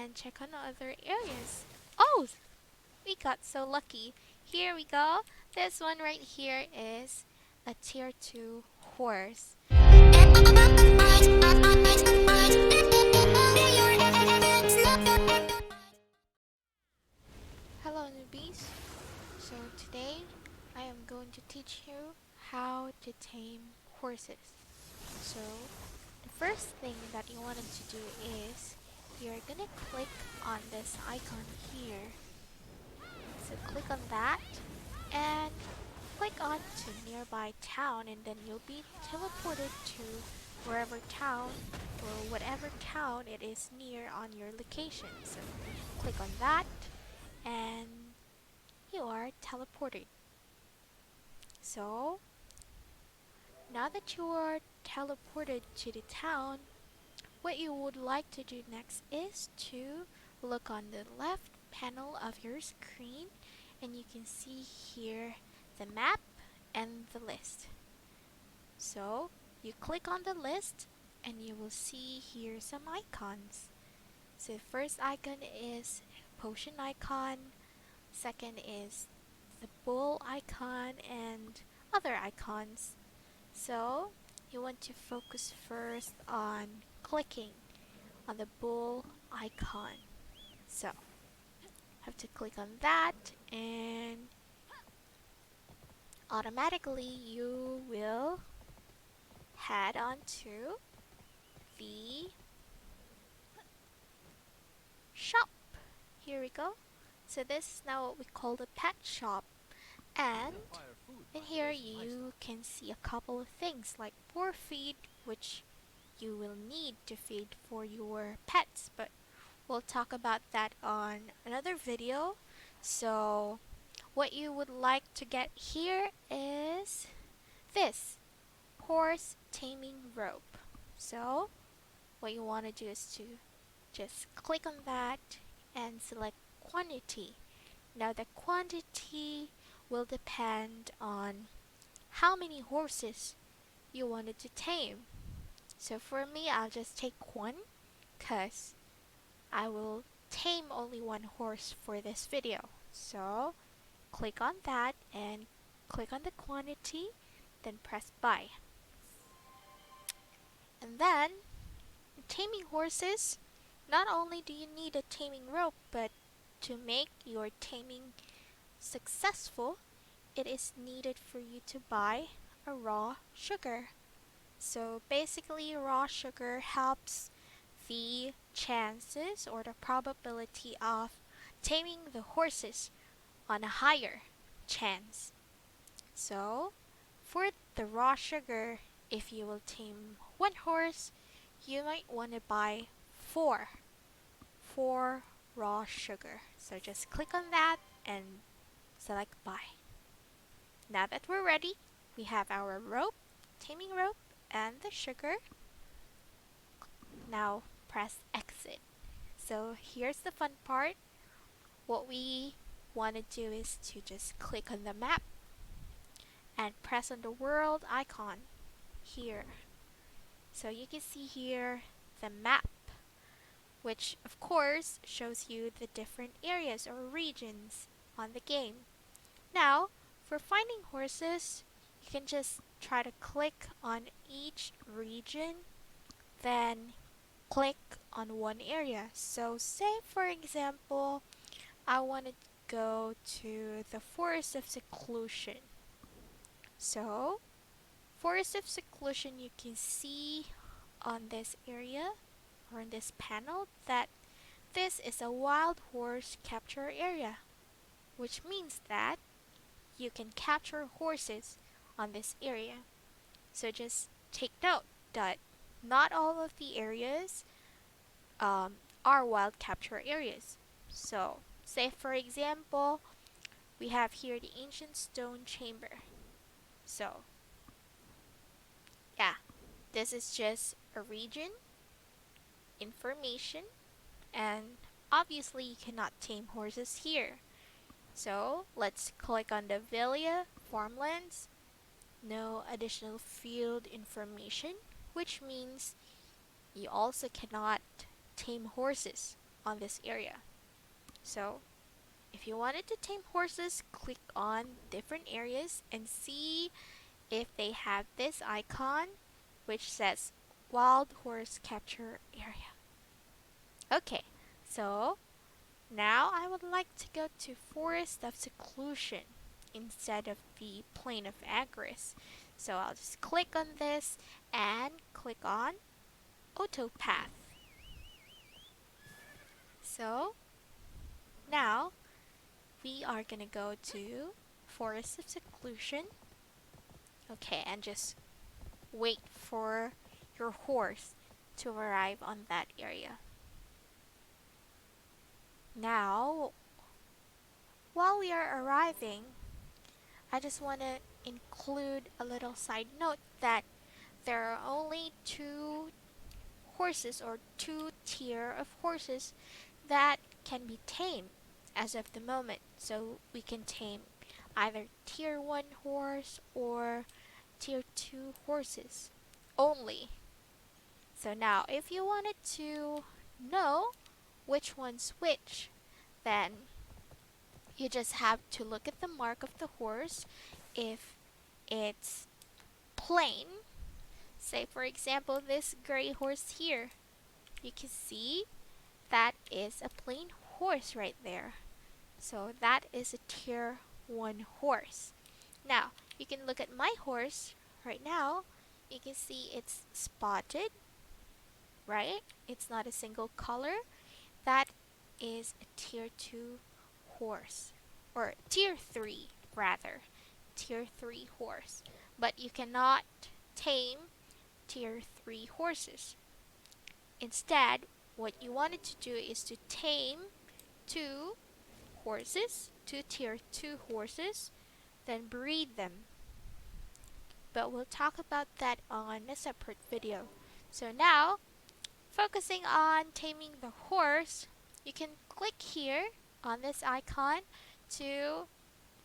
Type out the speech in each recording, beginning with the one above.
and check on other areas. Oh, we got so lucky. Here we go. This one right here is a tier 2 horse. Hello newbies. So today I am going to teach you how to tame horses. So the first thing that you wanted to do is you're gonna click on this icon here. So click on that and click on to nearby town, and then you'll be teleported to wherever town or whatever town it is near on your location. So click on that and you are teleported. So now that you are teleported to the town, what you would like to do next is to look on the left panel of your screen, and you can see here the map and the list. So you click on the list and you will see here some icons. So the first icon is potion icon, second is the bull icon and other icons. So you want to focus first on clicking on the bull icon. So have to click on that and automatically you will head on to the shop. Here we go. So this is now what we call the pet shop, and in here you can see a couple of things like boar feed, which you will need to feed for your pets, but we'll talk about that on another video. So what you would like to get here is this horse taming rope. So what you want to do is to just click on that and select quantity. Now the quantity will depend on how many horses you wanted to tame. So for me, I'll just take one because I will tame only one horse for this video. So click on that and click on the quantity, then press buy. And then taming horses, not only do you need a taming rope, but to make your taming successful, it is needed for you to buy a raw sugar. So basically, raw sugar helps the chances or the probability of taming the horses on a higher chance. So for the raw sugar, if you will tame one horse, you might want to buy four raw sugar. So just click on that and select buy. Now that we're ready, we have our rope, taming rope, and the sugar. Now press exit. So here's the fun part. What we want to do is to just click on the map and press on the world icon here. So you can see here the map, which of course shows you the different areas or regions on the game. Now, for finding horses, you can just try to click on each region, then click on one area. So say for example, I want to go to the Forest of Seclusion. So, Forest of Seclusion, you can see on this area or in this panel that this is a wild horse capture area, which means that you can capture horses on this area. So just take note that not all of the areas are wild capture areas. So say for example, we have here the ancient stone chamber. So yeah, this is just a region information, and obviously you cannot tame horses here. So let's click on the Velia farmlands. No additional field information, which means you also cannot tame horses on this area. So if you wanted to tame horses, click on different areas and see if they have this icon which says Wild Horse Capture Area. Okay, so now I would like to go to Forest of Seclusion instead of the Plain of Agris. So I'll just click on this and click on Auto Path. So now we are gonna go to Forest of Seclusion. Okay, and just wait for your horse to arrive on that area. Now, while we are arriving, I just want to include a little side note that there are only two horses or two tier of horses that can be tamed as of the moment. So we can tame either tier 1 horse or tier 2 horses only. So now if you wanted to know which one's which, then you just have to look at the mark of the horse. If it's plain, say for example this gray horse here, you can see that is a plain horse right there. So that is a tier 1 horse. Now you can look at my horse right now. You can see it's spotted, right? It's not a single color. That is a tier 2 horse, or tier 3 rather, tier 3 horse. But you cannot tame tier 3 horses. Instead, what you wanted to do is to tame two horses, two tier 2 horses, then breed them. But we'll talk about that on a separate video. So now, focusing on taming the horse, you can click here on this icon to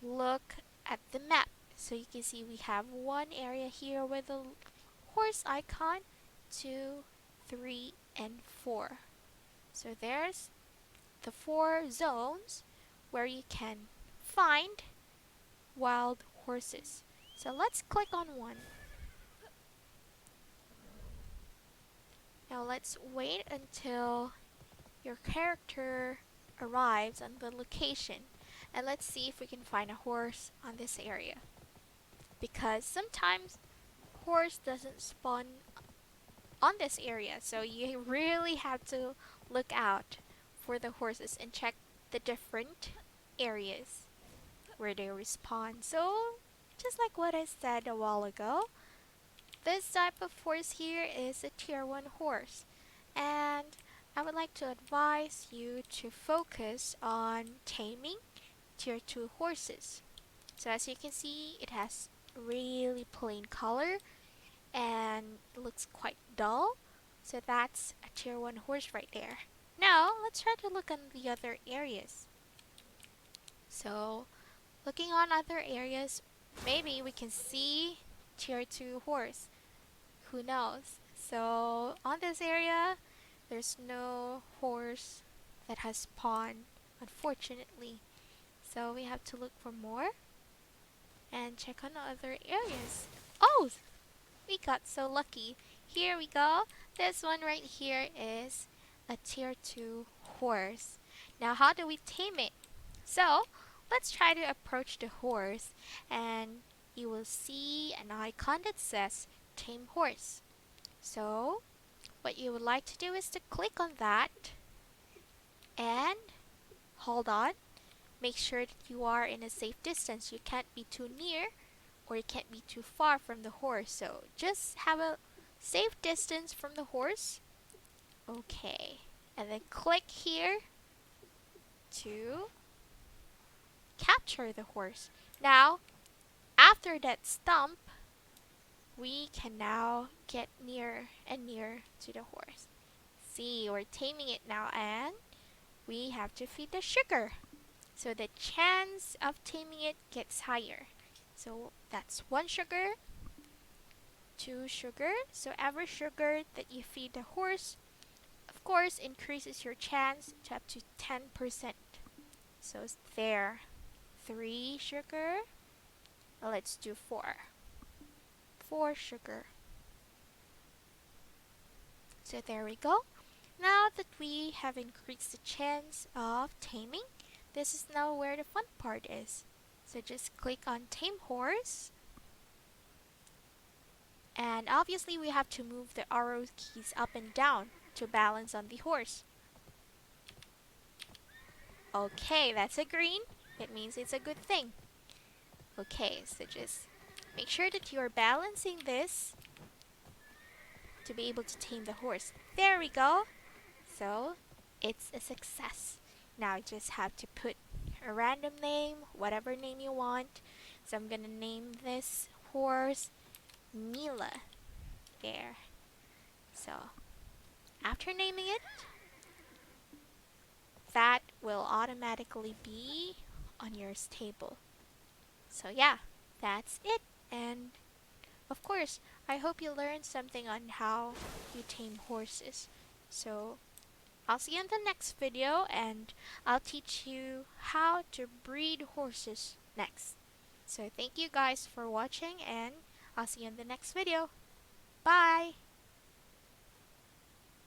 look at the map. So you can see we have one area here with the horse icon, 2, 3, and 4. So there's the 4 zones where you can find wild horses. So let's click on one. Now let's wait until your character arrives on the location, and let's see if we can find a horse on this area. Because sometimes horse doesn't spawn on this area, so you really have to look out for the horses and check the different areas where they respawn. So just like what I said a while ago, this type of horse here is a tier 1 horse, and I would like to advise you to focus on taming tier 2 horses. So as you can see, it has really plain color and looks quite dull. So that's a tier 1 horse right there. Now let's try to look on the other areas. So looking on other areas, maybe we can see tier 2 horse. Who knows? So on this area, there's no horse that has spawned, unfortunately. So we have to look for more and check on other areas. Oh, we got so lucky. Here we go. This one right here is a tier 2 horse. Now how do we tame it? So let's try to approach the horse, and you will see an icon that says Tame Horse. So what you would like to do is to click on that and hold on. Make sure that you are in a safe distance. You can't be too near or you can't be too far from the horse. So just have a safe distance from the horse. Okay. And then click here to capture the horse. Now, after that stump, we can now get nearer and nearer to the horse. See, we're taming it now, and we have to feed the sugar. So the chance of taming it gets higher. So that's 1 sugar, 2 sugar. So every sugar that you feed the horse, of course, increases your chance to up to 10%. So there, 3 sugar. Let's do 4. 4 sugar. So there we go. Now that we have increased the chance of taming, this is now where the fun part is. So just click on Tame Horse. And obviously we have to move the arrow keys up and down to balance on the horse. Okay, that's a green. It means it's a good thing. Okay, so just make sure that you are balancing this to be able to tame the horse. There we go. So it's a success. Now you just have to put a random name, whatever name you want. So I'm gonna name this horse Mila. There. So after naming it, that will automatically be on your stable. So yeah, that's it. And of course, I hope you learned something on how you tame horses. So I'll see you in the next video, and I'll teach you how to breed horses next. So thank you guys for watching, and I'll see you in the next video. Bye!